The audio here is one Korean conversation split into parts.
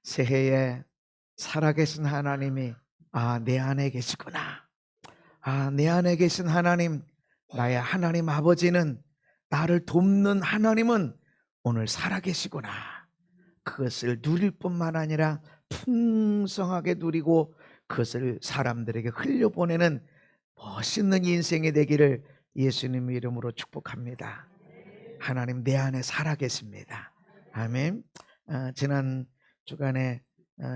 새해에 살아계신 하나님이 내 안에 계시구나. 내 안에 계신 하나님, 나의 하나님 아버지는, 나를 돕는 하나님은 오늘 살아계시구나. 그것을 누릴 뿐만 아니라 풍성하게 누리고 그것을 사람들에게 흘려보내는 멋있는 인생이 되기를 예수님 이름으로 축복합니다. 하나님 내 안에 살아계십니다. 아멘. 지난 주간에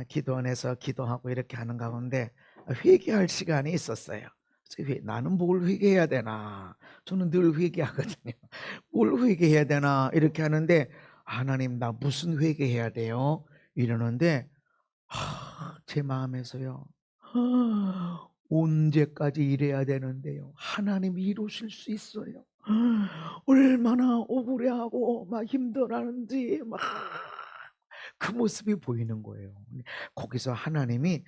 기도원에서 기도하고 이렇게 하는 가운데 회개할 시간이 있었어요. 그래서 나는 뭘 회개해야 되나? 저는 늘 회개하거든요. 뭘 회개해야 되나? 이렇게 하는데 하나님 나 무슨 회개해야 돼요? 이러는데 제 마음에서요. 언제까지 이래야 되는데요? 하나님이 이루실 수 있어요. 얼마나 억울해하고 막 힘들어하는지 막 그 모습이 보이는 거예요. 거기서 하나님이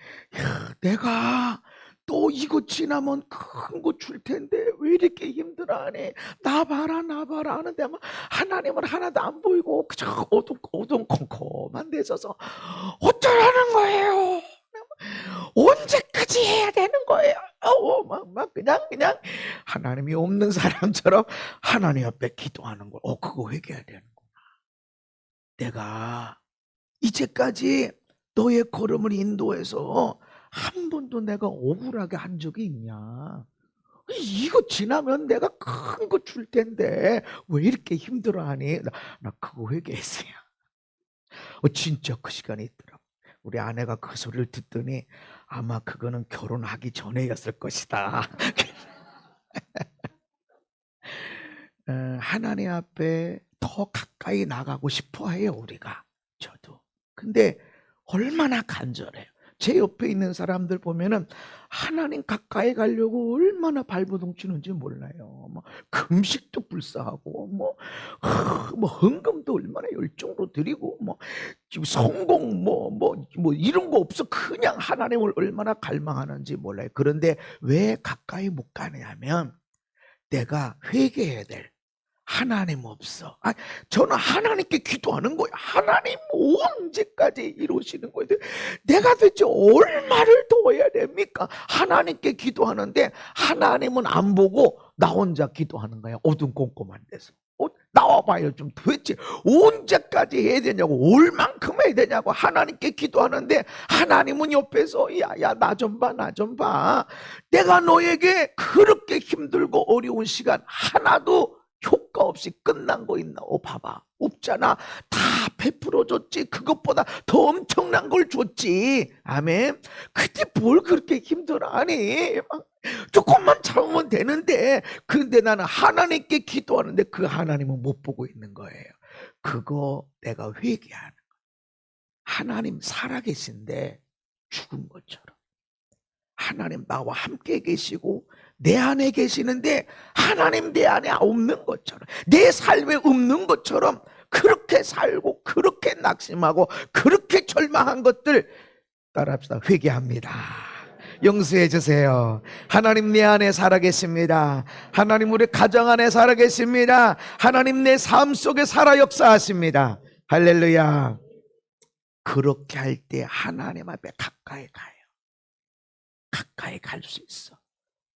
내가 또 이거 지나면 큰 거 줄 텐데 왜 이렇게 힘들어하니? 나 봐라 나 봐라 하는데 막 하나님은 하나도 안 보이고 그저 어둠컴컴한 데 있어서 어쩌라는 거예요? 언제까지 해야 되는 거예요? 막 그냥 하나님이 없는 사람처럼 하나님 옆에 기도하는 걸. 그거 회개해야 되는구나. 내가 이제까지 너의 걸음을 인도해서 한 번도 내가 억울하게 한 적이 있냐? 이거 지나면 내가 큰 거 줄 텐데 왜 이렇게 힘들어하니? 나 그거 회개했어요. 진짜 그 시간이 있더라고. 우리 아내가 그 소리를 듣더니 아마 그거는 결혼하기 전에였을 것이다. 하나님 앞에 더 가까이 나가고 싶어 해요, 우리가. 저도. 근데 얼마나 간절해요. 제 옆에 있는 사람들 보면은 하나님 가까이 가려고 얼마나 발버둥 치는지 몰라요. 뭐 금식도 불사하고 뭐 헌금도 얼마나 열정으로 드리고 뭐 지금 성공 뭐 이런 거 없어. 그냥 하나님을 얼마나 갈망하는지 몰라요. 그런데 왜 가까이 못 가냐면 내가 회개해야 될 하나님 없어. 저는 하나님께 기도하는 거예요. 하나님 언제까지 이루시는 거예요? 내가 대체 얼마를 더 해야 됩니까? 하나님께 기도하는데 하나님은 안 보고 나 혼자 기도하는 거예요. 어둠컴컴한 데서. 나와봐요. 좀 도대체 언제까지 해야 되냐고, 얼만큼 해야 되냐고 하나님께 기도하는데 하나님은 옆에서 야야 나 좀 봐, 나 좀 봐. 내가 너에게 그렇게 힘들고 어려운 시간 하나도 효과 없이 끝난 거 있나? 봐봐. 없잖아. 다 베풀어줬지. 그것보다 더 엄청난 걸 줬지. 아멘. 그때 뭘 그렇게 힘들어하니? 조금만 참으면 되는데. 근데 나는 하나님께 기도하는데 그 하나님은 못 보고 있는 거예요. 그거 내가 회개하는 거예요. 하나님 살아계신데 죽은 것처럼. 하나님 나와 함께 계시고 내 안에 계시는데 하나님 내 안에 없는 것처럼, 내 삶에 없는 것처럼 그렇게 살고 그렇게 낙심하고 그렇게 절망한 것들 따라합시다. 회개합니다. 용서해 주세요. 하나님 내 안에 살아계십니다. 하나님 우리 가정 안에 살아계십니다. 하나님 내 삶 속에 살아 역사하십니다. 할렐루야. 그렇게 할 때 하나님 앞에 가까이 가요. 가까이 갈 수 있어.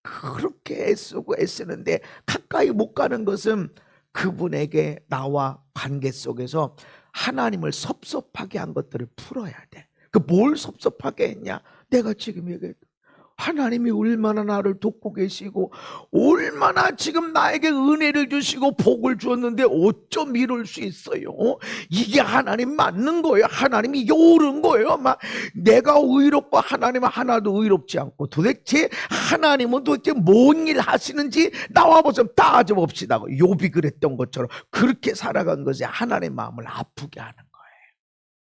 그렇게 애쓰고 애쓰는데 가까이 못 가는 것은 그분에게 나와 관계 속에서 하나님을 섭섭하게 한 것들을 풀어야 돼. 그 뭘 섭섭하게 했냐? 내가 지금 얘기했던 하나님이 얼마나 나를 돕고 계시고 얼마나 지금 나에게 은혜를 주시고 복을 주었는데 어쩜 이럴 수 있어요? 이게 하나님 맞는 거예요? 하나님 이게 옳은 거예요? 막 내가 의롭고 하나님은 하나도 의롭지 않고 도대체 하나님은 도대체 뭔 일 하시는지 나와 좀 따져봅시다. 욥이 그랬던 것처럼 그렇게 살아간 것이 하나님의 마음을 아프게 하는 거예요.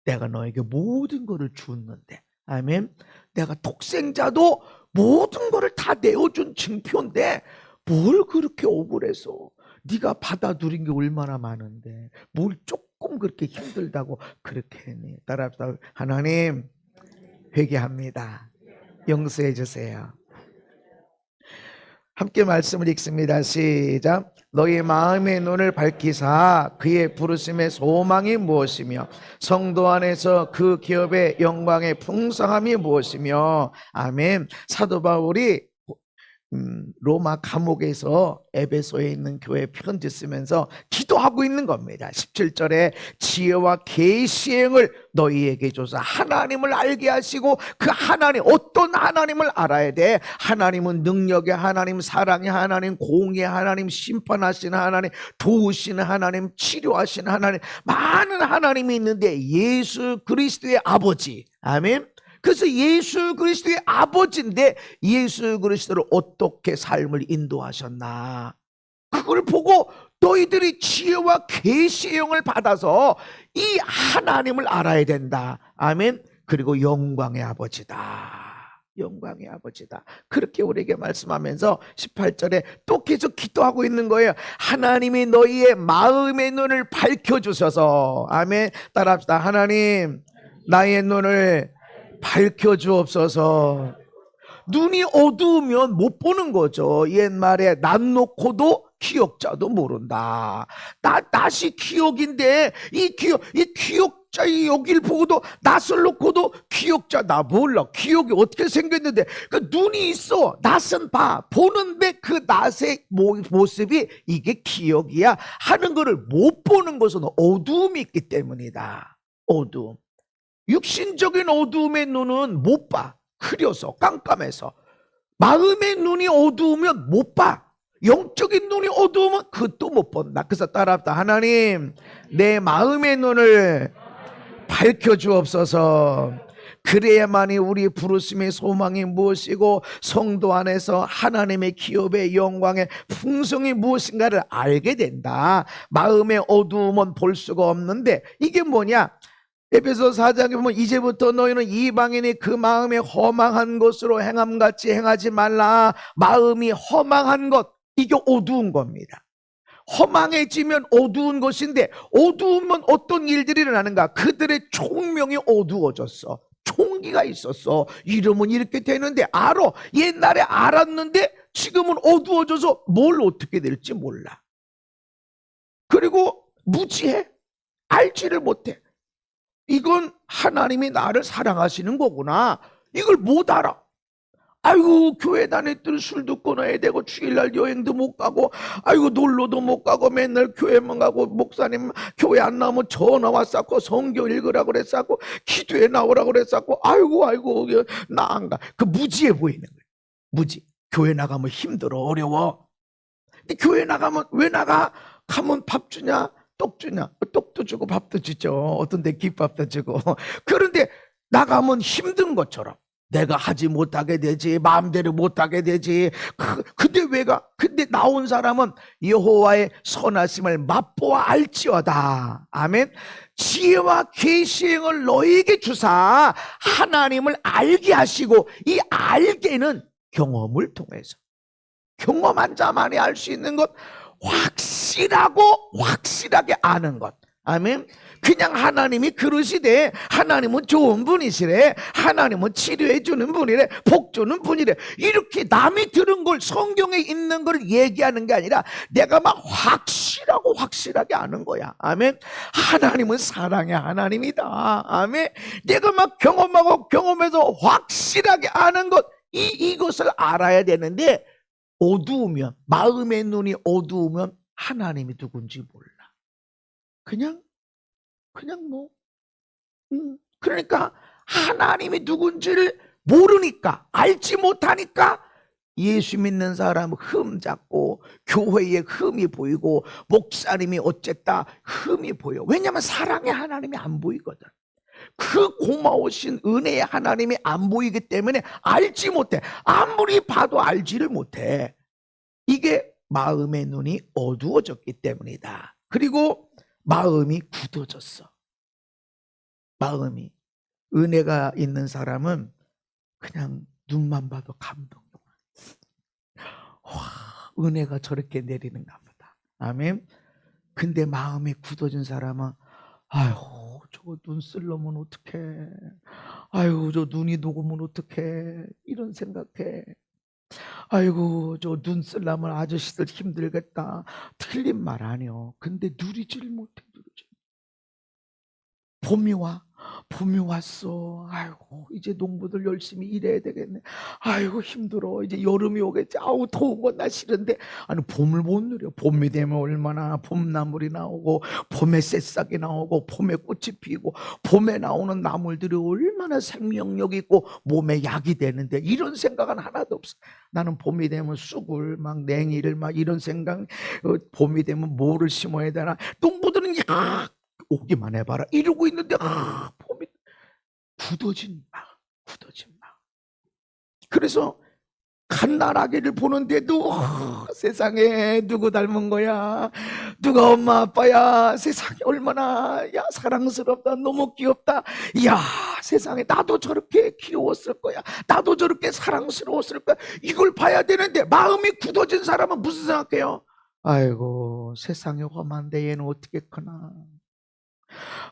내가 너에게 모든 것을 줬는데, 아멘. 내가 독생자도 모든 것을 다 내어준 증표인데 뭘 그렇게 억울해서, 네가 받아 누린 게 얼마나 많은데 뭘 조금 그렇게 힘들다고 그렇게 했니? 따라합시다. 하나님 회개합니다. 용서해 주세요. 함께 말씀을 읽습니다. 시작. 너희 마음의 눈을 밝히사 그의 부르심의 소망이 무엇이며 성도 안에서 그 기업의 영광의 풍성함이 무엇이며. 아멘. 사도 바울이 로마 감옥에서 에베소에 있는 교회에 편지 쓰면서 기도하고 있는 겁니다. 17절에 지혜와 계시의 영을 너희에게 줘서 하나님을 알게 하시고, 그 하나님, 어떤 하나님을 알아야 돼? 하나님은 능력의 하나님, 사랑의 하나님, 공의의 하나님, 심판하시는 하나님, 도우시는 하나님, 치료하시는 하나님, 많은 하나님이 있는데 예수 그리스도의 아버지. 아멘. 그래서 예수 그리스도의 아버지인데 예수 그리스도를 어떻게 삶을 인도하셨나, 그걸 보고 너희들이 지혜와 계시의 영을 받아서 이 하나님을 알아야 된다. 아멘. 그리고 영광의 아버지다. 영광의 아버지다. 그렇게 우리에게 말씀하면서 18절에 또 계속 기도하고 있는 거예요. 하나님이 너희의 마음의 눈을 밝혀주셔서. 아멘. 따라합시다. 하나님, 나의 눈을 밝혀주옵소서. 눈이 어두우면 못 보는 거죠. 옛말에 낯 놓고도 기억자도 모른다. 낯이 기억인데 이 기억자의 여길 보고도 낯을 놓고도 기억자 나 몰라. 기억이 어떻게 생겼는데, 그 눈이 있어. 낯은 봐. 보는데 그 낯의 모습이 이게 기억이야 하는 거를 못 보는 것은 어두움이 있기 때문이다. 어두움. 육신적인 어두움의 눈은 못 봐. 흐려서 깜깜해서. 마음의 눈이 어두우면 못 봐. 영적인 눈이 어두우면 그것도 못 본다. 그래서 따라합시다. 하나님, 내 마음의 눈을 밝혀주옵소서. 그래야만이 우리 부르심의 소망이 무엇이고 성도 안에서 하나님의 기업의 영광의 풍성이 무엇인가를 알게 된다. 마음의 어두움은 볼 수가 없는데 이게 뭐냐? 에베소 4장에 보면 이제부터 너희는 이방인이 그 마음에 허망한 것으로 행함같이 행하지 말라. 마음이 허망한 것, 이게 어두운 겁니다. 허망해지면 어두운 것인데, 어두우면 어떤 일들이 일어나는가? 그들의 총명이 어두워졌어. 총기가 있었어. 이러면 이렇게 되는데 알아. 옛날에 알았는데 지금은 어두워져서 뭘 어떻게 될지 몰라. 그리고 무지해. 알지를 못해. 이건 하나님이 나를 사랑하시는 거구나, 이걸 못 알아. 아이고, 교회 다녔더니 술도 끊어야 되고 주일날 여행도 못 가고, 아이고 놀러도 못 가고 맨날 교회만 가고, 목사님 교회 안 나오면 전화 왔었고 성경 읽으라고 그랬었고 기도에 나오라고 그랬었고, 아이고 나 안 가. 그 무지해 보이는 거예요. 무지. 교회 나가면 힘들어, 어려워. 근데 교회 나가면 왜 나가? 가면 밥 주냐? 떡 주냐? 떡도 주고 밥도 주죠. 어떤 데 김밥도 주고. 그런데 나가면 힘든 것처럼 내가 하지 못하게 되지, 마음대로 못하게 되지. 근데 왜 가? 근데 나온 사람은 여호와의 선하심을 맛보아 알지어다. 아멘. 지혜와 계시를 너에게 주사 하나님을 알게 하시고, 이 알게는 경험을 통해서, 경험한 자만이 알 수 있는 것, 확실하게 아는 것. 아멘. 그냥 하나님이 그러시되, 하나님은 좋은 분이시래, 하나님은 치료해 주는 분이래, 복 주는 분이래, 이렇게 남이 들은 걸, 성경에 있는 걸 얘기하는 게 아니라 내가 막 확실하게 아는 거야. 아멘. 하나님은 사랑의 하나님이다. 아멘. 내가 막 경험하고 경험해서 확실하게 아는 것, 이것을 알아야 되는데, 어두우면, 마음의 눈이 어두우면 하나님이 누군지 몰라. 그냥 뭐 그러니까 하나님이 누군지를 모르니까, 알지 못하니까 예수 믿는 사람 흠 잡고, 교회에 흠이 보이고, 목사님이 어쨌다 흠이 보여. 왜냐하면 사랑의 하나님이 안 보이거든. 그 고마우신 은혜의 하나님이 안 보이기 때문에 알지 못해. 아무리 봐도 알지를 못해. 이게 마음의 눈이 어두워졌기 때문이다. 그리고 마음이 굳어졌어. 마음이. 은혜가 있는 사람은 그냥 눈만 봐도 감동이야. 와, 은혜가 저렇게 내리는가 보다. 아멘. 근데 마음이 굳어진 사람은, 아유, 저거 눈 쓸려면 어떡해, 아유, 저 눈이 녹으면 어떡해, 이런 생각해. 아이고 저 눈 쓰려면 아저씨들 힘들겠다. 틀린 말 아니요. 근데 누리질 못해. 봄이 왔어. 아이고 이제 농부들 열심히 일해야 되겠네. 아이고 힘들어. 이제 여름이 오겠지. 아우 더운 건 나 싫은데. 아니 봄을 못 누려. 봄이 되면 얼마나 봄나물이 나오고 봄에 새싹이 나오고 봄에 꽃이 피고 봄에 나오는 나물들이 얼마나 생명력 있고 몸에 약이 되는데 이런 생각은 하나도 없어. 나는 봄이 되면 쑥을 막 냉이를 막 이런 생각. 봄이 되면 뭐를 심어야 되나. 농부들은 오기만 해봐라 이러고 있는데 봄이 굳어진 마. 그래서 갓난아기를 보는데도 세상에 누구 닮은 거야? 누가 엄마 아빠야? 세상에 얼마나 사랑스럽다. 너무 귀엽다. 야 세상에 나도 저렇게 귀여웠을 거야. 나도 저렇게 사랑스러웠을 거야. 이걸 봐야 되는데 마음이 굳어진 사람은 무슨 생각해요? 아이고 세상에 험한데 얘는 어떻게 크나.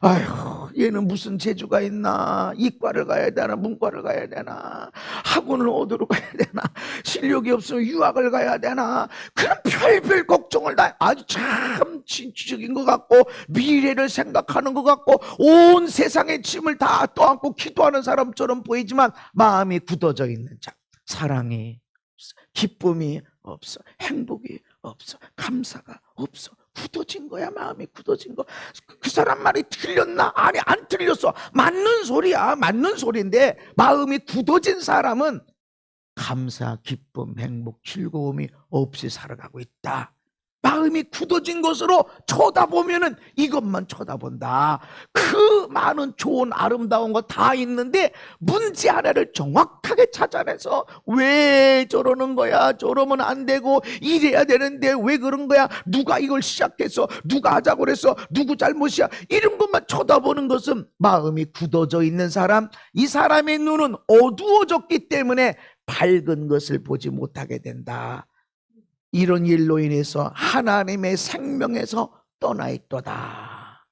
아휴 얘는 무슨 재주가 있나. 이과를 가야 되나 문과를 가야 되나 학원을 어디로 가야 되나 실력이 없으면 유학을 가야 되나 그런 별별 걱정을 다 아주 참 진취적인 것 같고 미래를 생각하는 것 같고 온 세상의 짐을 다 떠안고 기도하는 사람처럼 보이지만 마음이 굳어져 있는 자 사랑이 없어 기쁨이 없어 행복이 없어 감사가 없어 굳어진 거야. 마음이 굳어진 거. 그 사람 말이 틀렸나? 아니 안 틀렸어. 맞는 소리야. 맞는 소리인데 마음이 굳어진 사람은 감사, 기쁨, 행복, 즐거움이 없이 살아가고 있다. 마음이 굳어진 것으로 쳐다보면은 이것만 쳐다본다. 그 많은 좋은 아름다운 거 다 있는데 문제 하나를 정확하게 찾아내서 왜 저러는 거야? 저러면 안 되고 이래야 되는데 왜 그런 거야? 누가 이걸 시작했어? 누가 하자고 그랬어? 누구 잘못이야? 이런 것만 쳐다보는 것은 마음이 굳어져 있는 사람, 이 사람의 눈은 어두워졌기 때문에 밝은 것을 보지 못하게 된다. 이런 일로 인해서 하나님의 생명에서 떠나 있도다.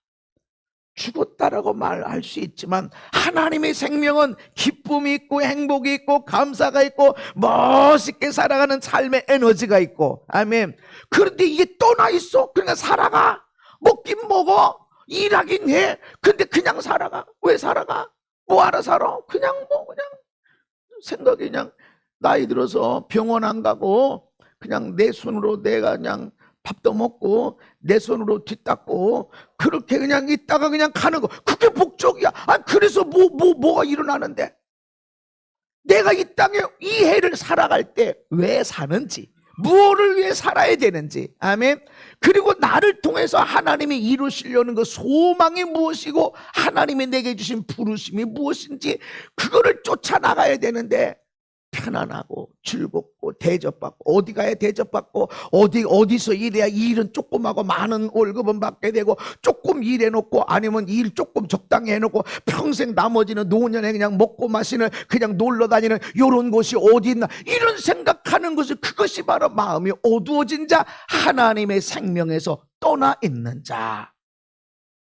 죽었다라고 말할 수 있지만 하나님의 생명은 기쁨이 있고 행복이 있고 감사가 있고 멋있게 살아가는 삶의 에너지가 있고 아멘. 그런데 이게 떠나 있어. 그러니까 살아가. 먹긴 먹어. 일하긴 해. 근데 그냥 살아가. 왜 살아가? 뭐하러 살아? 그냥 생각이 그냥 나이 들어서 병원 안 가고 그냥 내 손으로 내가 그냥 밥도 먹고 내 손으로 뒤 닦고 그렇게 그냥 있다가 그냥 가는 거 그게 복적이야. 그래서 뭐가 일어나는데 내가 이 땅에 이 해를 살아갈 때 왜 사는지 무엇을 위해 살아야 되는지 아멘. 그리고 나를 통해서 하나님이 이루시려는 그 소망이 무엇이고 하나님이 내게 주신 부르심이 무엇인지 그거를 쫓아나가야 되는데 편안하고 즐겁고 대접받고 어디 가야 대접받고 어디서 일해야 일은 조금하고 많은 월급은 받게 되고 조금 일해놓고 아니면 일 조금 적당히 해놓고 평생 나머지는 노년에 그냥 먹고 마시는 그냥 놀러 다니는 이런 곳이 어디 있나 이런 생각하는 것이 그것이 바로 마음이 어두워진 자 하나님의 생명에서 떠나 있는 자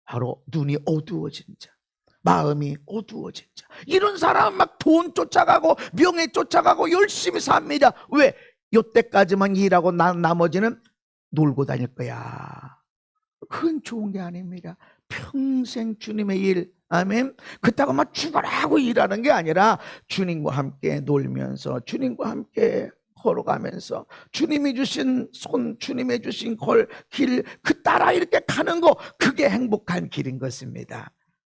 바로 눈이 어두워진 자 마음이 어두워진 자 이런 사람은 막 돈 쫓아가고 명예 쫓아가고 열심히 삽니다. 왜? 요때까지만 일하고 나머지는 놀고 다닐 거야. 그건 좋은 게 아닙니다. 평생 주님의 일 아멘. 그렇다고 막 죽어라고 일하는 게 아니라 주님과 함께 놀면서 주님과 함께 걸어가면서 주님이 주신 손 주님이 주신 길 그 따라 이렇게 가는 거 그게 행복한 길인 것입니다.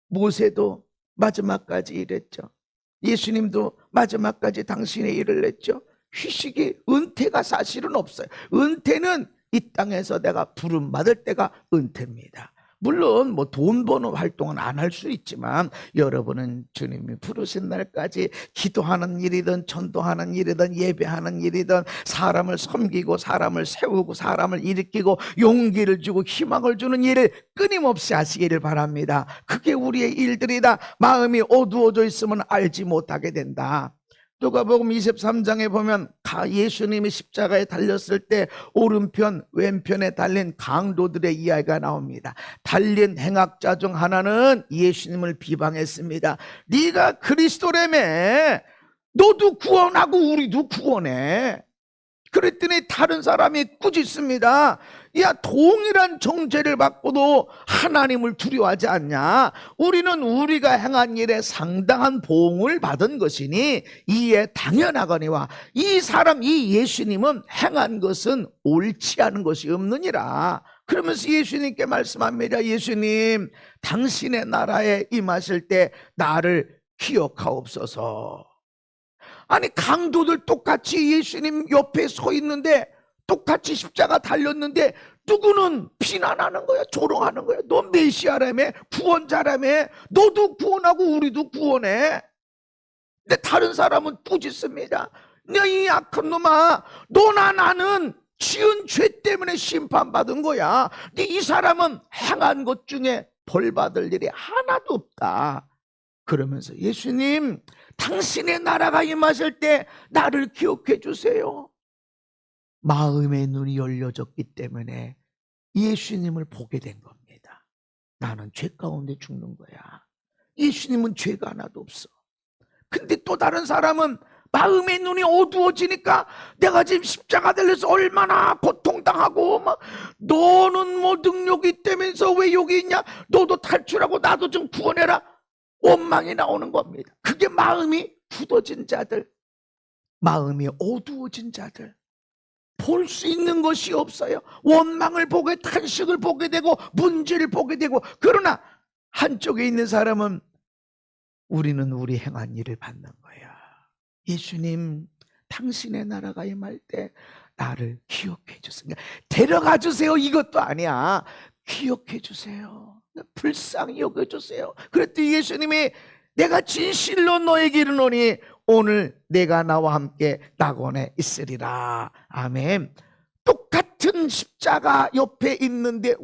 모세도 마지막까지 일했죠. 예수님도 마지막까지 당신의 일을 했죠. 휴식이 은퇴가 사실은 없어요. 은퇴는 이 땅에서 내가 부름 받을 때가 은퇴입니다. 물론 뭐 돈 버는 활동은 안 할 수 있지만 여러분은 주님이 부르신 날까지 기도하는 일이든 전도하는 일이든 예배하는 일이든 사람을 섬기고 사람을 세우고 사람을 일으키고 용기를 주고 희망을 주는 일을 끊임없이 하시기를 바랍니다. 그게 우리의 일들이다. 마음이 어두워져 있으면 알지 못하게 된다. 누가복음 23장에 보면 예수님이 십자가에 달렸을 때 오른편 왼편에 달린 강도들의 이야기가 나옵니다. 달린 행악자 중 하나는 예수님을 비방했습니다. 네가 그리스도라며 너도 구원하고 우리도 구원해. 그랬더니 다른 사람이 꾸짖습니다. 야, 동일한 정죄를 받고도 하나님을 두려워하지 않냐? 우리는 우리가 행한 일에 상당한 보응을 받은 것이니 이에 당연하거니와 이 사람, 이 예수님은 행한 것은 옳지 않은 것이 없느니라. 그러면서 예수님께 말씀합니다. 예수님, 당신의 나라에 임하실 때 나를 기억하옵소서. 아니, 강도들 똑같이 예수님 옆에 서 있는데 똑같이 십자가 달렸는데 누구는 비난하는 거야, 조롱하는 거야. 너 메시아라며, 구원자라며, 너도 구원하고 우리도 구원해. 근데 다른 사람은 꾸짖습니다. 이 악한 놈아, 너나 나는 지은 죄 때문에 심판받은 거야. 근데 이 사람은 행한 것 중에 벌 받을 일이 하나도 없다. 그러면서 예수님, 당신의 나라가 임하실 때 나를 기억해 주세요. 마음의 눈이 열려졌기 때문에 예수님을 보게 된 겁니다. 나는 죄 가운데 죽는 거야. 예수님은 죄가 하나도 없어. 근데 또 다른 사람은 마음의 눈이 어두워지니까 내가 지금 십자가 달려서 얼마나 고통당하고 막 너는 뭐 능력이 있다면서 왜 여기 있냐? 너도 탈출하고 나도 좀 구원해라. 원망이 나오는 겁니다. 그게 마음이 굳어진 자들, 마음이 어두워진 자들, 볼 수 있는 것이 없어요. 원망을 보게, 탄식을 보게 되고 문제를 보게 되고. 그러나 한쪽에 있는 사람은 우리는 우리 행한 일을 받는 거야. 예수님, 당신의 나라가 임할 때 나를 기억해 주세요. 데려가 주세요, 이것도 아니야. 기억해 주세요. 불쌍히 여겨주세요. 그랬더니 예수님이 내가 진실로 너에게 이르노니 오늘 내가 나와 함께 낙원에 있으리라. 아멘. 똑같은 십자가 옆에 있는데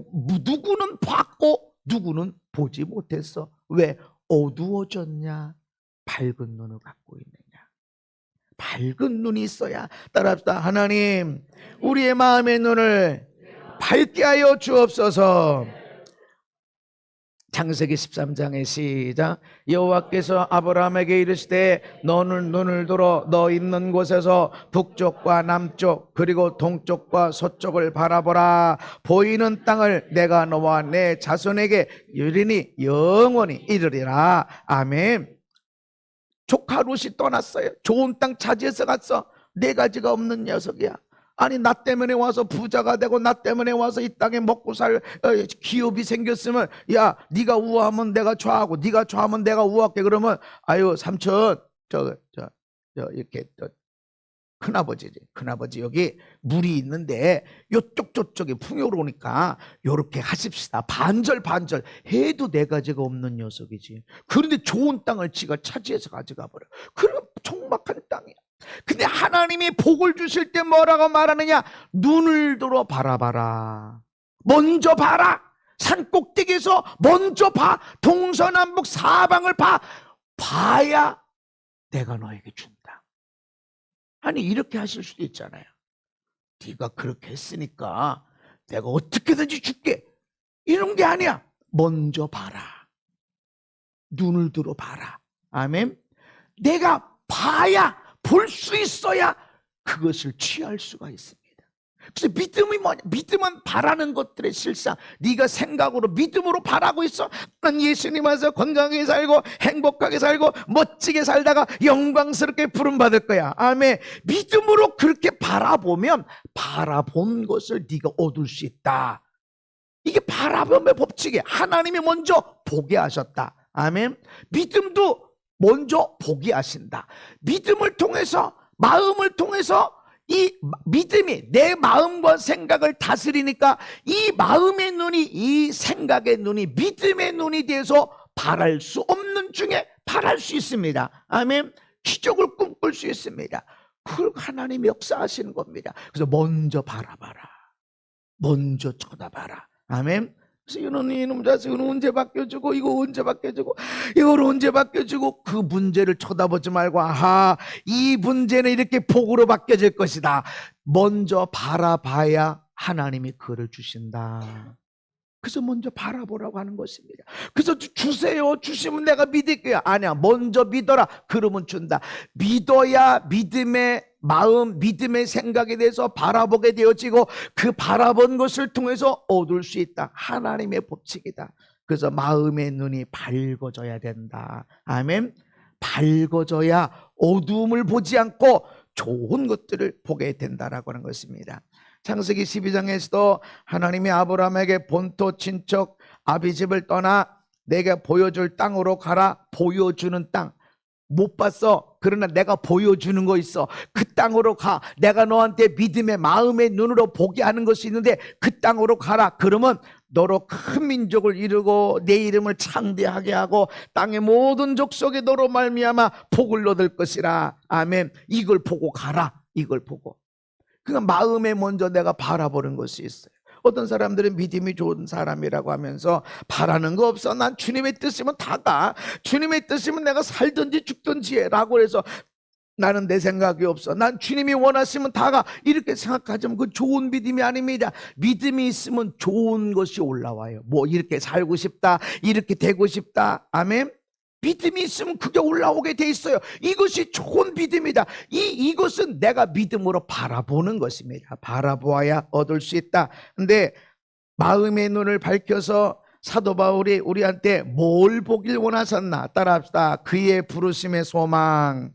누구는 봤고 누구는 보지 못했어. 왜? 어두워졌냐? 밝은 눈을 갖고 있느냐? 밝은 눈이 있어야. 따라합시다. 하나님, 우리의 마음의 눈을 밝게 하여 주옵소서. 창세기 13장의 시작. 여호와께서 아브라함에게 이르시되 너는 눈을 들어 너 있는 곳에서 북쪽과 남쪽 그리고 동쪽과 서쪽을 바라보라. 보이는 땅을 내가 너와 내 자손에게 유리니 영원히 이르리라. 아멘. 조카 롯이 떠났어요. 좋은 땅 차지해서 갔어. 네 가지가 없는 녀석이야. 아니, 나 때문에 와서 부자가 되고 나 때문에 와서 이 땅에 먹고 살 기업이 생겼으면, 야, 네가 우하면 내가 좌하고 네가 좌하면 내가 우할게. 그러면 아유 삼촌, 이렇게 큰아버지 여기 물이 있는데 요쪽 저쪽이 풍요로우니까 요렇게 하십시다. 반절 해도 네 가지가 없는 녀석이지. 그런데 좋은 땅을 지가 차지해서 가져가 버려. 그러면 촉박한 땅이야. 근데 하나님이 복을 주실 때 뭐라고 말하느냐? 눈을 들어 바라봐라. 먼저 봐라. 산 꼭대기에서 먼저 봐. 동서남북 사방을 봐야 내가 너에게 준다. 아니, 이렇게 하실 수도 있잖아요. 네가 그렇게 했으니까 내가 어떻게든지 줄게. 이런 게 아니야. 먼저 봐라. 눈을 들어 봐라. 아멘. 내가 봐야, 볼 수 있어야 그것을 취할 수가 있습니다. 그래서 믿음이 뭐냐? 믿음은 바라는 것들의 실상. 네가 생각으로 믿음으로 바라고 있어. 난 예수님 와서 건강하게 살고 행복하게 살고 멋지게 살다가 영광스럽게 부름받을 거야. 아멘. 믿음으로 그렇게 바라보면 바라본 것을 네가 얻을 수 있다. 이게 바라봄의 법칙이에요. 하나님이 먼저 보게 하셨다. 아멘. 믿음도 먼저 보게 하신다. 믿음을 통해서, 마음을 통해서 이 믿음이 내 마음과 생각을 다스리니까 이 마음의 눈이, 이 생각의 눈이 믿음의 눈이 돼서 바랄 수 없는 중에 바랄 수 있습니다. 아멘. 기적을 꿈꿀 수 있습니다. 그걸 하나님이 역사하시는 겁니다. 그래서 먼저 바라봐라. 먼저 쳐다봐라. 아멘. 그래서 이놈 자식 이거 언제 바뀌어주고 이거 언제 바뀌어주고 이걸 언제 바뀌어주고, 그 문제를 쳐다보지 말고, 아하, 이 문제는 이렇게 복으로 바뀌어질 것이다. 먼저 바라봐야 하나님이 그를 주신다. 그래서 먼저 바라보라고 하는 것입니다. 그래서 주세요. 주시면 내가 믿을게요. 아니야. 먼저 믿어라. 그러면 준다. 믿어야 믿음의 마음, 믿음의 생각에 대해서 바라보게 되어지고 그 바라본 것을 통해서 얻을 수 있다. 하나님의 법칙이다. 그래서 마음의 눈이 밝아져야 된다. 아멘. 밝아져야 어두움을 보지 않고 좋은 것들을 보게 된다라고 하는 것입니다. 창세기 12장에서도 하나님이 아브라함에게 본토 친척 아비집을 떠나 내가 보여줄 땅으로 가라. 보여주는 땅 못 봤어. 그러나 내가 보여주는 거 있어. 그 땅으로 가. 내가 너한테 믿음의 마음의 눈으로 보게 하는 것이 있는데 그 땅으로 가라. 그러면 너로 큰 민족을 이루고 내 이름을 창대하게 하고 땅의 모든 족속에 너로 말미암아 복을 얻을 것이라. 아멘. 이걸 보고 가라. 이걸 보고. 그러니까 마음에 먼저 내가 바라보는 것이 있어요. 어떤 사람들은 믿음이 좋은 사람이라고 하면서 바라는 거 없어. 난 주님의 뜻이면 다 가. 주님의 뜻이면 내가 살든지 죽든지 해라고 해서 나는 내 생각이 없어. 난 주님이 원하시면 다 가. 이렇게 생각하자면 그 좋은 믿음이 아닙니다. 믿음이 있으면 좋은 것이 올라와요. 뭐 이렇게 살고 싶다. 이렇게 되고 싶다. 아멘. 믿음이 있으면 그게 올라오게 돼 있어요. 이것이 좋은 믿음이다. 이것은 내가 믿음으로 바라보는 것입니다. 바라보아야 얻을 수 있다. 근데 마음의 눈을 밝혀서 사도 바울이 우리한테 뭘 보길 원하셨나? 따라합시다. 그의 부르심의 소망.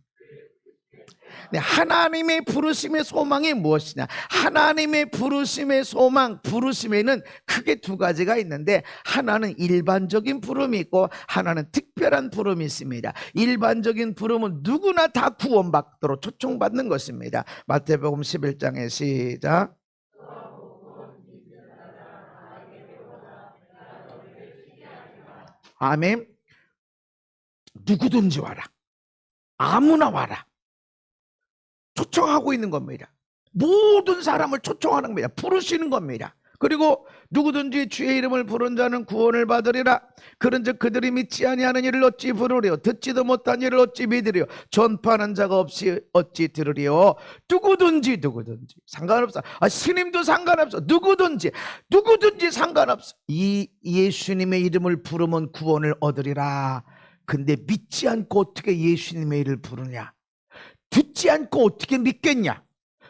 하나님의 부르심의 소망이 무엇이냐? 하나님의 부르심의 소망, 부르심에는 크게 두 가지가 있는데 하나는 일반적인 부름이 있고 하나는 특별한 부름이 있습니다. 일반적인 부름은 누구나 다 구원받도록 초청받는 것입니다. 마태복음 11장에 시작. 아멘. 누구든지 와라. 아무나 와라. 초청하고 있는 겁니다. 모든 사람을 초청하는 겁니다. 부르시는 겁니다. 그리고 누구든지 주의 이름을 부른 자는 구원을 받으리라. 그런즉 그들이 믿지 아니하는 일을 어찌 부르리요? 듣지도 못한 일을 어찌 믿으리요? 전파하는 자가 없이 어찌 들으리요? 누구든지 상관없어. 스님도 상관없어. 누구든지 상관없어. 이 예수님의 이름을 부르면 구원을 얻으리라. 근데 믿지 않고 어떻게 예수님의 이름을 부르냐? 듣지 않고 어떻게 믿겠냐?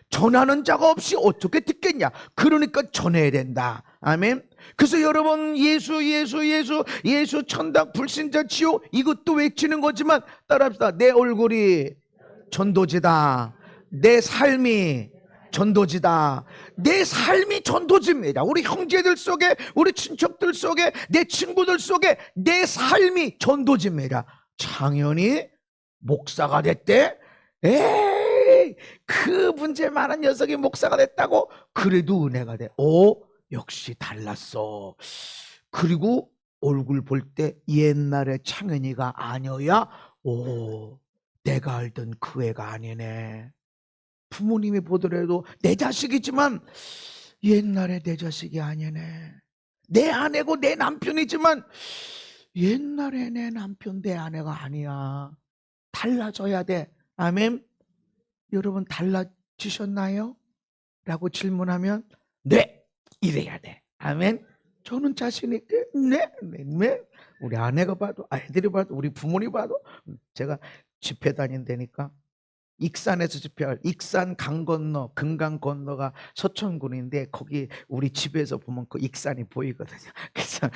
전하는 자가 없이 어떻게 듣겠냐? 그러니까 전해야 된다. 아멘. 그래서 여러분 예수 천당 불신자 지옥 이것도 외치는 거지만 따라합시다. 내 얼굴이 전도지다. 내 삶이 전도지다. 내 삶이 전도지입니다. 우리 형제들 속에, 우리 친척들 속에, 내 친구들 속에 내 삶이 전도지입니다. 창현이 목사가 됐대? 에이, 그 문제 많은 녀석이 목사가 됐다고? 그래도 은혜가 돼. 역시 달랐어. 그리고 얼굴 볼 때 옛날에 창현이가 아니어야 내가 알던 그 애가 아니네. 부모님이 보더라도 내 자식이지만 옛날에 내 자식이 아니네. 내 아내고 내 남편이지만 옛날에 내 남편 내 아내가 아니야. 달라져야 돼. 아멘. 여러분 달라지셨나요? 라고 질문하면 네, 이래야 돼. 아멘. 저는 자신 있게 네. 우리 아내가 봐도 아이들이 봐도 우리 부모님 봐도 제가 집회 다닌다니까 익산에서 집회할 익산 강 건너 금강 건너가 서천군인데 거기 우리 집에서 보면 그 익산이 보이거든요. 그래서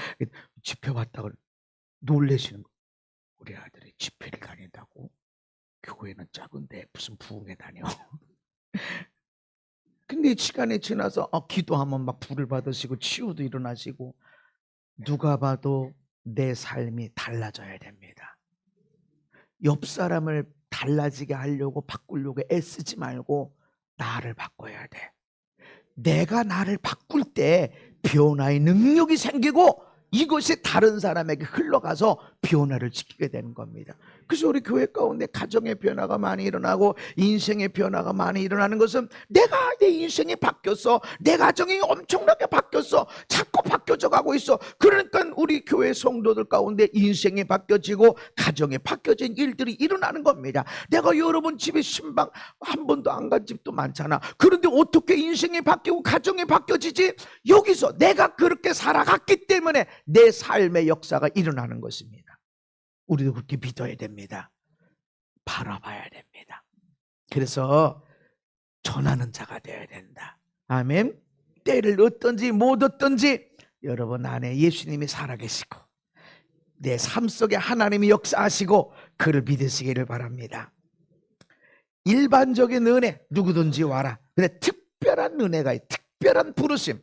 집회 왔다고 놀래시는 거예요. 우리 아들이 집회를 다닌다고? 교회는 작은데 무슨 부흥회 다녀. 근데 시간이 지나서 기도하면 막 불을 받으시고 치유도 일어나시고 누가 봐도 내 삶이 달라져야 됩니다. 옆 사람을 달라지게 하려고 바꾸려고 애쓰지 말고 나를 바꿔야 돼. 내가 나를 바꿀 때 변화의 능력이 생기고 이것이 다른 사람에게 흘러가서 변화를 지키게 되는 겁니다. 그래서 우리 교회 가운데 가정의 변화가 많이 일어나고 인생의 변화가 많이 일어나는 것은 내가 내 인생이 바뀌었어, 내 가정이 엄청나게 바뀌었어, 자꾸 바뀌어져 가고 있어. 그러니까 우리 교회 성도들 가운데 인생이 바뀌어지고 가정이 바뀌어진 일들이 일어나는 겁니다. 내가 여러분 집에 신방 한 번도 안 간 집도 많잖아. 그런데 어떻게 인생이 바뀌고 가정이 바뀌어지지? 여기서 내가 그렇게 살아갔기 때문에 내 삶의 역사가 일어나는 것입니다. 우리도 그렇게 믿어야 됩니다. 바라봐야 됩니다. 그래서 전하는 자가 되어야 된다. 아멘. 때를 얻든지 못 얻든지 여러분 안에 예수님이 살아계시고 내 삶 속에 하나님이 역사하시고 그를 믿으시기를 바랍니다. 일반적인 은혜 누구든지 와라. 근데 특별한 은혜가 있다. 특별한 부르심.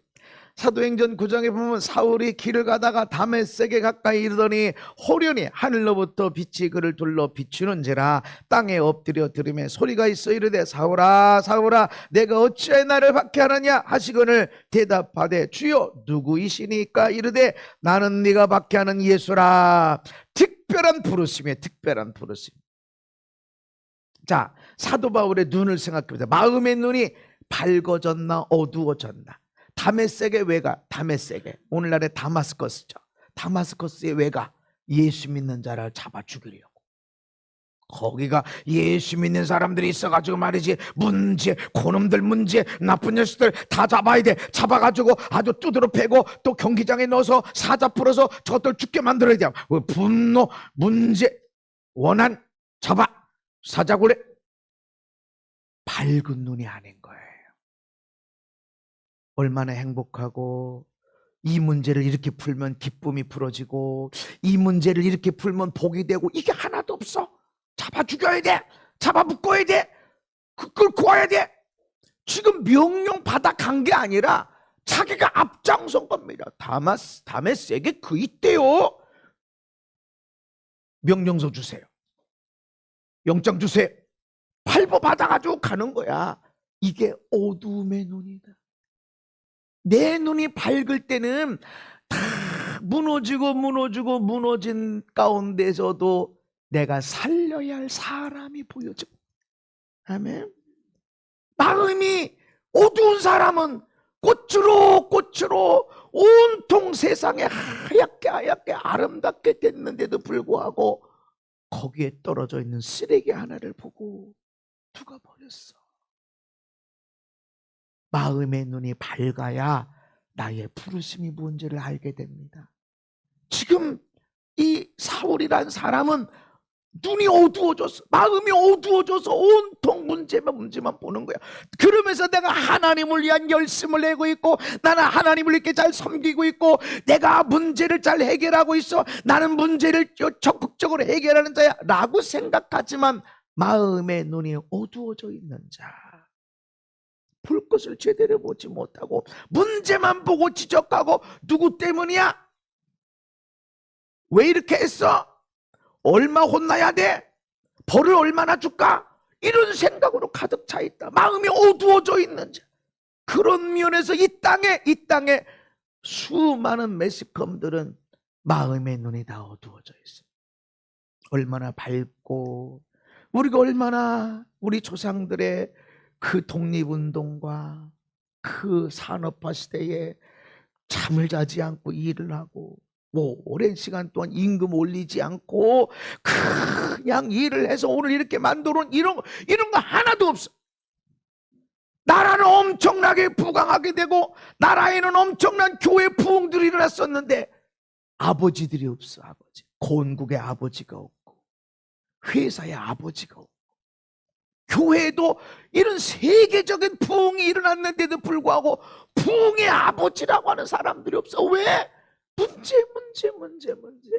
사도행전 9장에 보면 사울이 길을 가다가 다메섹에 가까이 이르더니 호련히 하늘로부터 빛이 그를 둘러 비추는지라 땅에 엎드려 들으며 소리가 있어 이르되 사울아 사울아 내가 어찌하여 나를 박해하느냐 하시거늘 대답하되 주여 누구이시니까 이르되 나는 네가 박해하는 예수라. 특별한 부르심이에요. 특별한 부르심. 자, 사도 바울의 눈을 생각해보자. 마음의 눈이 밝아졌나 어두워졌나. 다메섹의 왜가? 다메섹에 오늘날의 다마스커스죠. 다마스커스의 왜가? 예수 믿는 자를 잡아 죽이려고. 거기가 예수 믿는 사람들이 있어가지고 말이지 문제, 고놈들 문제, 나쁜 녀석들 다 잡아야 돼. 잡아가지고 아주 두드러 패고 또 경기장에 넣어서 사자 풀어서 저것들 죽게 만들어야 돼. 분노, 문제, 원한, 잡아, 사자굴에 밝은 눈이 아닌 거예요. 얼마나 행복하고 이 문제를 이렇게 풀면 기쁨이 풀어지고 이 문제를 이렇게 풀면 복이 되고 이게 하나도 없어. 잡아 죽여야 돼. 잡아 묶어야 돼. 끌고 와야 돼. 지금 명령 받아 간 게 아니라 자기가 앞장선 겁니다. 다메섹에 그 있대요. 명령서 주세요. 영장 주세요. 발부 받아가지고 가는 거야. 이게 어두움의 눈이다. 내 눈이 밝을 때는 다 무너진 가운데서도 내가 살려야 할 사람이 보여져. 아멘. 마음이 어두운 사람은 꽃으로 온통 세상에 하얗게 아름답게 됐는데도 불구하고 거기에 떨어져 있는 쓰레기 하나를 보고 누가 버렸어. 마음의 눈이 밝아야 나의 부르심이 뭔지를 알게 됩니다. 지금 이 사울이란 사람은 눈이 어두워졌어. 마음이 어두워져서 온통 문제만 보는 거야. 그러면서 내가 하나님을 위한 열심을 내고 있고 나는 하나님을 이렇게 잘 섬기고 있고 내가 문제를 잘 해결하고 있어. 나는 문제를 적극적으로 해결하는 자야 라고 생각하지만 마음의 눈이 어두워져 있는 자, 볼 것을 제대로 보지 못하고 문제만 보고 지적하고 누구 때문이야? 왜 이렇게 했어? 얼마 혼나야 돼? 벌을 얼마나 줄까? 이런 생각으로 가득 차 있다. 마음이 어두워져 있는 자. 그런 면에서 이 땅에 수많은 매스컴들은 마음의 눈이 다 어두워져 있어. 얼마나 밝고 우리가 얼마나 우리 조상들의 그 독립운동과 그 산업화 시대에 잠을 자지 않고 일을 하고 오랜 시간 동안 임금 올리지 않고 그냥 일을 해서 오늘 이렇게 만들어온 이런 거 하나도 없어. 나라는 엄청나게 부강하게 되고 나라에는 엄청난 교회 부흥들이 일어났었는데 아버지들이 없어. 아버지, 건국의 아버지가 없고 회사의 아버지가 없고 교회에도 이런 세계적인 부흥이 일어났는데도 불구하고 부흥의 아버지라고 하는 사람들이 없어. 왜? 문제.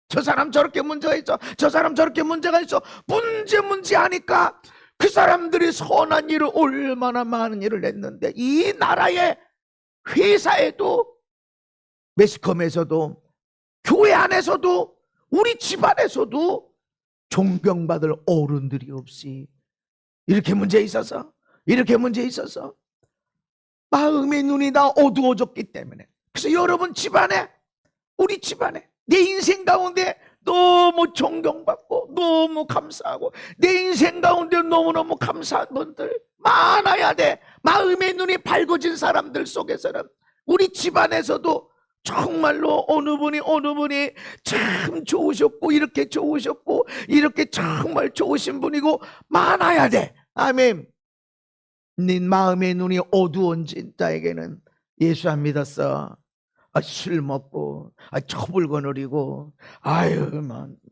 저 사람 저렇게 문제가 있어. 저 사람 저렇게 문제가 있어. 문제 하니까 그 사람들이 선한 일을 얼마나 많은 일을 했는데 이 나라의 회사에도 매스컴에서도 교회 안에서도 우리 집안에서도 존경받을 어른들이 없이 이렇게 문제 있어서 마음의 눈이 다 어두워졌기 때문에. 그래서 여러분 집안에 우리 집안에 내 인생 가운데 너무 존경받고 너무 감사하고 내 인생 가운데 너무너무 감사한 분들 많아야 돼. 마음의 눈이 밝아진 사람들 속에서는 우리 집안에서도 정말로 어느 분이 참 좋으셨고 이렇게 좋으셨고 이렇게 정말 좋으신 분이고 많아야 돼. 아멘. 네 마음의 눈이 어두워진 자에게는 예수 안 믿었어. 술 먹고 처불거느리고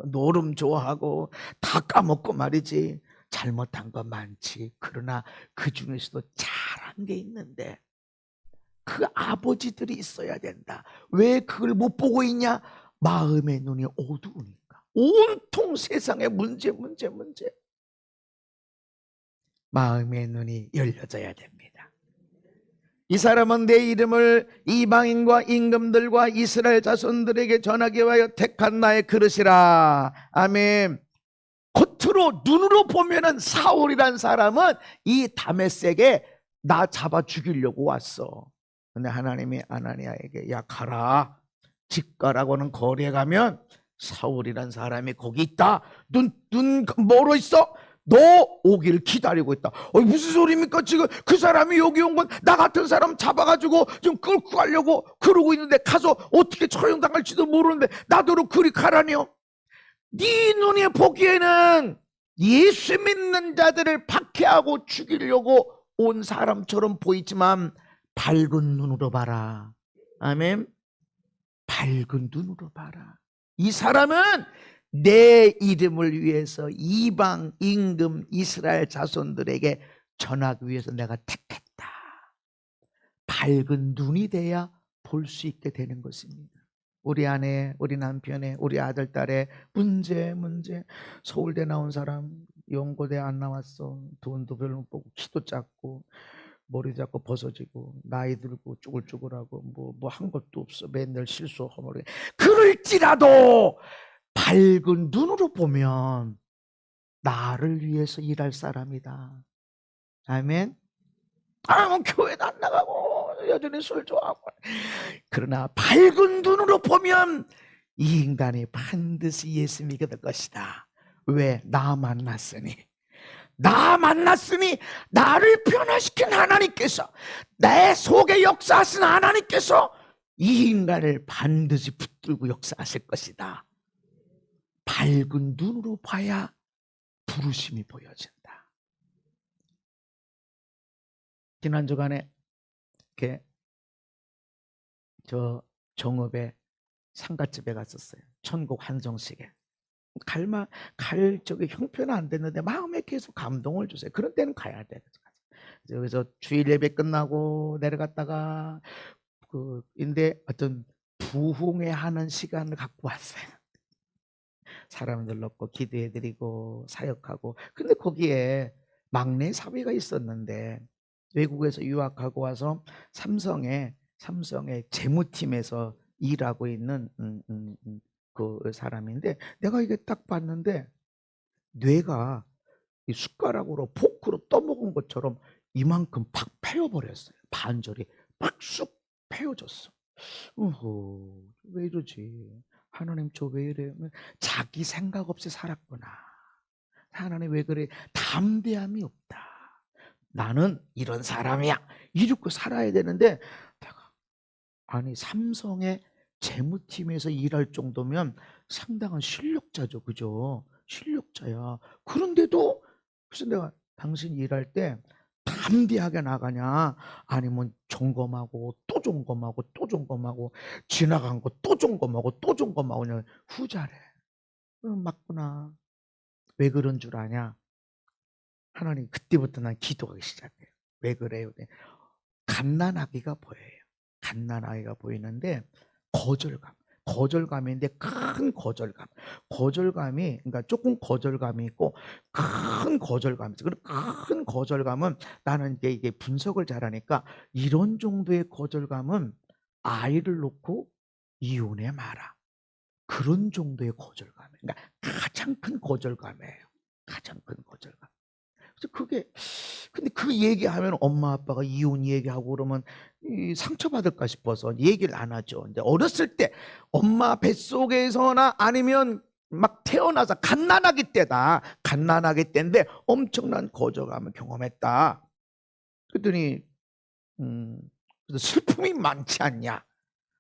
노름 좋아하고 다 까먹고 말이지. 잘못한 거 많지. 그러나 그 중에서도 잘한 게 있는데 그 아버지들이 있어야 된다. 왜 그걸 못 보고 있냐? 마음의 눈이 어두우니까. 온통 세상의 문제. 마음의 눈이 열려져야 됩니다. 이 사람은 내 이름을 이방인과 임금들과 이스라엘 자손들에게 전하기 위하여 택한 나의 그릇이라. 아멘. 겉으로 눈으로 보면은 사울이란 사람은 이 다메섹에 나 잡아 죽이려고 왔어. 근데 하나님이 아나니아에게 야 가라. 집 가라고는 거리에 가면 사울이란 사람이 거기 있다. 눈 멀어 있어. 너 오기를 기다리고 있다. 무슨 소리입니까? 지금 그 사람이 여기 온 건 나 같은 사람 잡아가지고 좀 끌고 가려고 그러고 있는데 가서 어떻게 처형당할지도 모르는데 나더러 그리 가라니요. 네 눈이 보기에는 예수 믿는 자들을 박해하고 죽이려고 온 사람처럼 보이지만 밝은 눈으로 봐라. 아멘. 밝은 눈으로 봐라. 이 사람은 내 이름을 위해서 이방 임금 이스라엘 자손들에게 전하기 위해서 내가 택했다. 밝은 눈이 돼야 볼 수 있게 되는 것입니다. 우리 아내, 우리 남편의, 우리 아들, 딸의 문제. 서울대 나온 사람 연고대 안 나왔어. 돈도 별로 못 벌고 키도 작고 머리 자꾸 벗어지고 나이 들고 쭈글쭈글하고 뭐 한 것도 없어. 맨날 실수하고 그럴지라도 밝은 눈으로 보면 나를 위해서 일할 사람이다. 아멘. 교회도 안 나가고 여전히 술 좋아하고. 그러나 밝은 눈으로 보면 이 인간이 반드시 예수 믿게 될 것이다. 왜? 나 만났으니 나를 변화시킨 하나님께서, 내 속에 역사하신 하나님께서 이 인간을 반드시 붙들고 역사하실 것이다. 밝은 눈으로 봐야 부르심이 보여진다. 지난 주간에 이렇게 저 정읍에 상가집에 갔었어요. 천국 한정식에. 저기 형편은 안 됐는데 마음에 계속 감동을 주세요. 그런 때는 가야 돼. 그래서 주일 예배 끝나고 내려갔다가 근데 어떤 부흥회 하는 시간을 갖고 왔어요. 사람들 넣고 기도해드리고 사역하고. 근데 거기에 막내 사위가 있었는데 외국에서 유학하고 와서 삼성의 재무팀에서 일하고 있는 그 사람인데 내가 이게 딱 봤는데 뇌가 이 숟가락으로 포크로 떠먹은 것처럼 이만큼 팍 패여버렸어요. 반절이 팍쑥 패여졌어. 왜 이러지? 하나님 저 왜 이래? 자기 생각 없이 살았구나. 하나님 왜 그래? 담대함이 없다. 나는 이런 사람이야. 이렇게 살아야 되는데 아니 삼성의 재무팀에서 일할 정도면 상당한 실력자죠. 그죠? 실력자야. 그런데도 그래서 내가 당신 일할 때 담대하게 나가냐 아니면 점검하고 또 점검하고 또 점검하고 지나간 거 또 점검하고 또 점검하고 그냥 후자래. 맞구나. 왜 그런 줄 아냐? 하나님 그때부터 난 기도하기 시작해요. 왜 그래요? 갓난아기가 보여요. 갓난아기가 보이는데 거절감인데 큰 거절감이 그러니까 조금 거절감이 있고 큰 거절감이 있어. 큰 거절감은 나는 이게 분석을 잘하니까 이런 정도의 거절감은 아이를 놓고 이혼해 마라. 그런 정도의 거절감이에요. 그러니까 가장 큰 거절감이에요. 가장 큰 거절감. 그게 근데 그 얘기하면 엄마 아빠가 이혼 얘기하고 그러면 상처받을까 싶어서 얘기를 안 하죠. 근데 어렸을 때 엄마 뱃속에서나 아니면 막 태어나서 갓난아기 때다. 갓난아기 때인데 엄청난 거절감을 경험했다. 그랬더니 그래서 슬픔이 많지 않냐?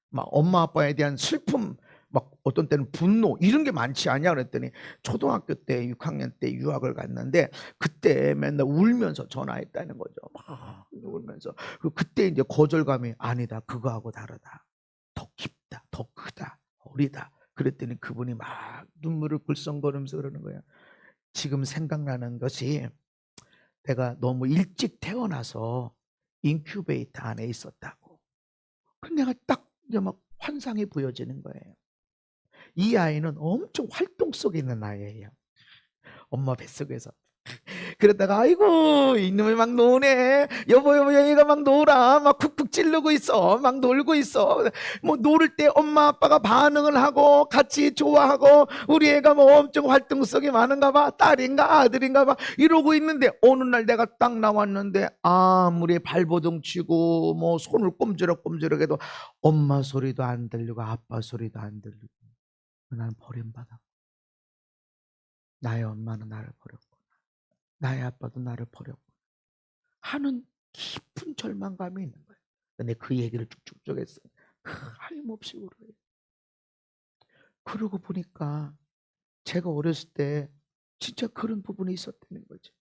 막 엄마 아빠에 대한 슬픔, 막 어떤 때는 분노 이런 게 많지 않냐 그랬더니 초등학교 때 6학년 때 유학을 갔는데 그때 맨날 울면서 전화했다는 거죠. 막 울면서 그때 이제 거절감이 아니다. 그거하고 다르다. 더 깊다. 더 크다. 어리다. 그랬더니 그분이 막 눈물을 글썽거리면서 그러는 거예요. 지금 생각나는 것이 내가 너무 일찍 태어나서 인큐베이터 안에 있었다고. 근데 내가 딱 이제 막 환상이 보여지는 거예요. 이 아이는 엄청 활동 속에 있는 아이예요. 엄마 뱃속에서. 그러다가 아이고 이놈이 막 노네. 여보 얘가 막 놀아. 막 쿡쿡 찌르고 있어. 막 놀고 있어. 뭐 놀을 때 엄마 아빠가 반응을 하고 같이 좋아하고 우리 애가 뭐 엄청 활동 속이 많은가 봐. 딸인가 아들인가 봐. 이러고 있는데 어느 날 내가 딱 나왔는데 아무리 발버둥 치고 뭐 손을 꼼지락꼼지락 해도 엄마 소리도 안 들리고 아빠 소리도 안 들리고 나는 버림받아. 나의 엄마는 나를 버렸고 나의 아빠도 나를 버렸고 하는 깊은 절망감이 있는 거예요. 근데 그 얘기를 쭉쭉 했어요. 하염없이 울어요. 그러고 보니까 제가 어렸을 때 진짜 그런 부분이 있었다는 거죠.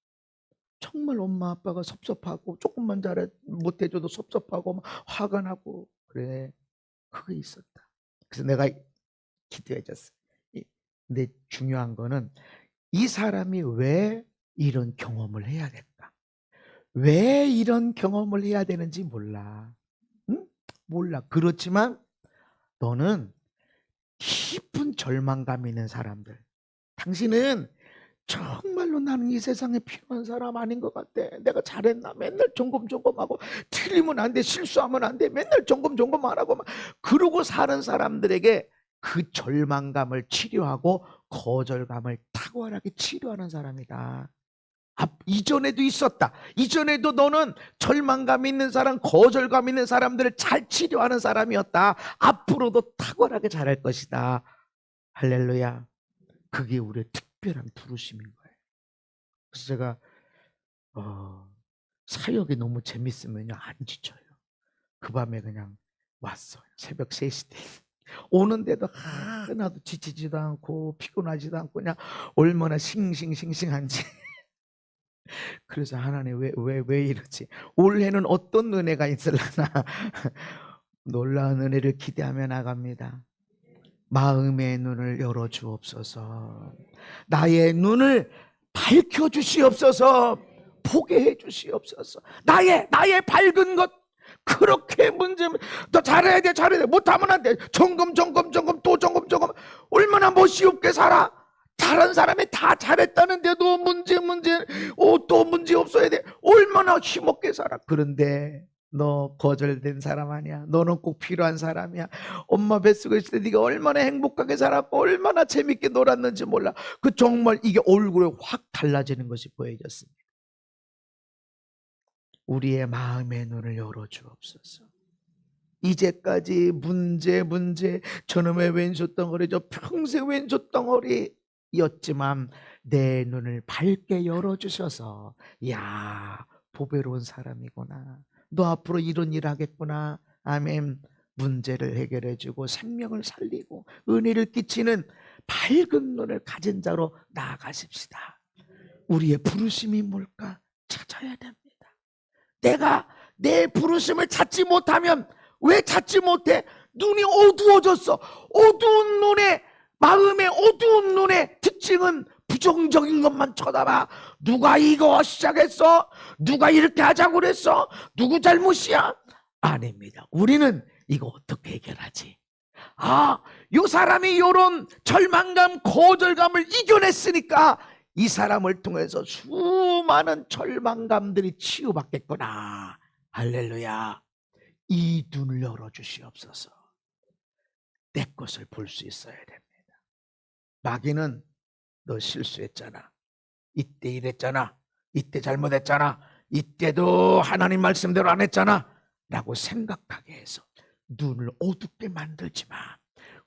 정말 엄마 아빠가 섭섭하고 조금만 잘해 못해줘도 섭섭하고 막 화가 나고 그래 그게 있었다. 그래서 내가 기도해줬어요. 근데 중요한 거는 이 사람이 왜 이런 경험을 해야 될까? 왜 이런 경험을 해야 되는지 몰라. 응? 몰라. 그렇지만 너는 깊은 절망감 있는 사람들. 당신은 정말로 나는 이 세상에 필요한 사람 아닌 것 같아. 내가 잘했나? 맨날 점검하고 틀리면 안 돼. 실수하면 안 돼. 맨날 점검 안 하고 막 그러고 사는 사람들에게 그 절망감을 치료하고 거절감을 탁월하게 치료하는 사람이다. 이전에도 있었다. 이전에도 너는 절망감 있는 사람, 거절감 있는 사람들을 잘 치료하는 사람이었다. 앞으로도 탁월하게 잘할 것이다. 할렐루야. 그게 우리의 특별한 부르심인 거예요. 그래서 제가 사역이 너무 재밌으면요 안 지쳐요. 그 밤에 그냥 왔어요. 새벽 3시 때. 오는데도 하나도 지치지도 않고 피곤하지도 않고 그냥 얼마나 싱싱한지. 그래서 하나님 왜 이러지? 올해는 어떤 은혜가 있을라나 놀라운 은혜를 기대하며 나갑니다. 마음의 눈을 열어 주옵소서. 나의 눈을 밝혀 주시옵소서. 보게 해 주시옵소서. 나의 밝은 것 그렇게 문제 더 잘해야 돼 못하면 안 돼. 점검 또 점검 얼마나 멋이 없게 살아. 다른 사람이 다 잘했다는데도 문제 또 문제 없어야 돼. 얼마나 힘없게 살아. 그런데 너 거절된 사람 아니야. 너는 꼭 필요한 사람이야. 엄마 뱃속에 있을 때 네가 얼마나 행복하게 살았고 얼마나 재밌게 놀았는지 몰라. 그 정말 이게 얼굴에 확 달라지는 것이 보여졌습니다. 우리의 마음의 눈을 열어 주옵소서. 이제까지 문제 저놈의 왼손 덩어리죠. 평생 왼손 덩어리였지만 내 눈을 밝게 열어주셔서 야 보배로운 사람이구나. 너 앞으로 이런 일 하겠구나. 아멘. 문제를 해결해주고 생명을 살리고 은혜를 끼치는 밝은 눈을 가진 자로 나아가십시다. 우리의 부르심이 뭘까 찾아야 됩니다. 내가 내 부르심을 찾지 못하면 왜 찾지 못해? 눈이 어두워졌어. 어두운 눈에 마음의 어두운 눈의 특징은 부정적인 것만 쳐다봐. 누가 이거 시작했어? 누가 이렇게 하자고 그랬어? 누구 잘못이야? 아닙니다. 우리는 이거 어떻게 해결하지? 이 사람이 이런 절망감, 거절감을 이겨냈으니까 이 사람을 통해서 수많은 절망감들이 치유받겠구나. 할렐루야. 이 눈을 열어주시옵소서. 내 것을 볼 수 있어야 됩니다. 마귀는 너 실수했잖아. 이때 이랬잖아. 이때 잘못했잖아. 이때도 하나님 말씀대로 안 했잖아. 라고 생각하게 해서 눈을 어둡게 만들지 마.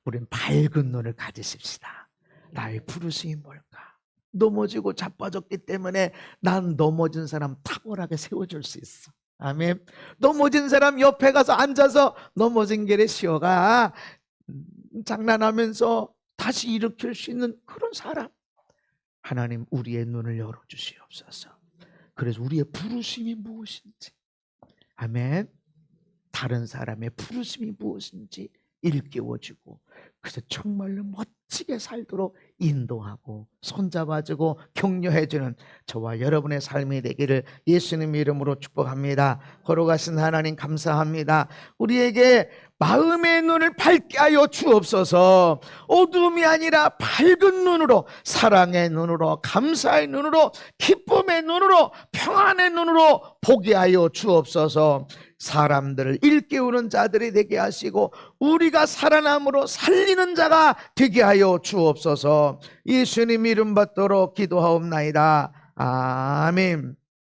우린 밝은 눈을 가지십시다. 나의 부르심이 뭘까? 넘어지고 자빠졌기 때문에 난 넘어진 사람 탁월하게 세워줄 수 있어. 아멘. 넘어진 사람 옆에 가서 앉아서 넘어진 길에 쉬어가. 장난하면서 다시 일으킬 수 있는 그런 사람. 하나님 우리의 눈을 열어주시옵소서. 그래서 우리의 부르심이 무엇인지, 아멘, 다른 사람의 부르심이 무엇인지 일깨워주고, 그래서 정말로 멋지게 살도록 인도하고 손잡아주고 격려해주는 저와 여러분의 삶이 되기를 예수님 이름으로 축복합니다. 걸어가신 하나님 감사합니다. 우리에게 마음의 눈을 밝게 하여 주옵소서. 어둠이 아니라 밝은 눈으로, 사랑의 눈으로, 감사의 눈으로, 기쁨의 눈으로, 평안의 눈으로 보게 하여 주옵소서. 사람들을 일깨우는 자들이 되게 하시고 우리가 살아남으로 살리는 자가 되게 하여 주옵소서. 예수님 이름 받도록 기도하옵나이다. 아멘.